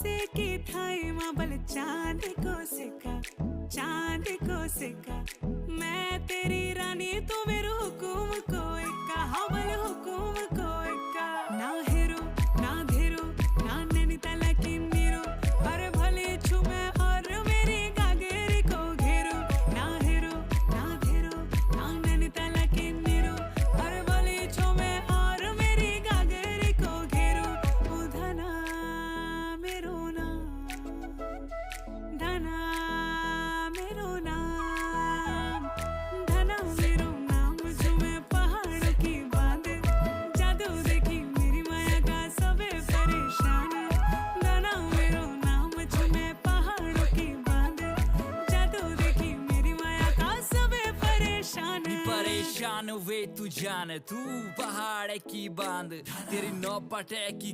से की थाई माबल चांद को सिक्का मैं तेरी रानी तू मेरू हुकुम को इक्का हवल हुकुम को इक्का ना हेरो ना धेरो ना नैनीताल की नीरो अरे भले छुमे और मेरी गागेरी को घेरो ना हेरो ना धेरो ना नैनीताल की नीरो अरे भले छुमे और मेरी गागेरी को घेरो ओ धना मेरो ना धना मेरो नाम धना मेरो नाम झूमे पहाड़ों की बांध जादू देखी मेरी माया का सबे परेशान धना मेरो नाम झूमे पहाड़ों की बांध जादू देखी मेरी माया का सबे परेशान परेशान वे तू जान तू पहाड़ की बांध तेरी नौ पटे की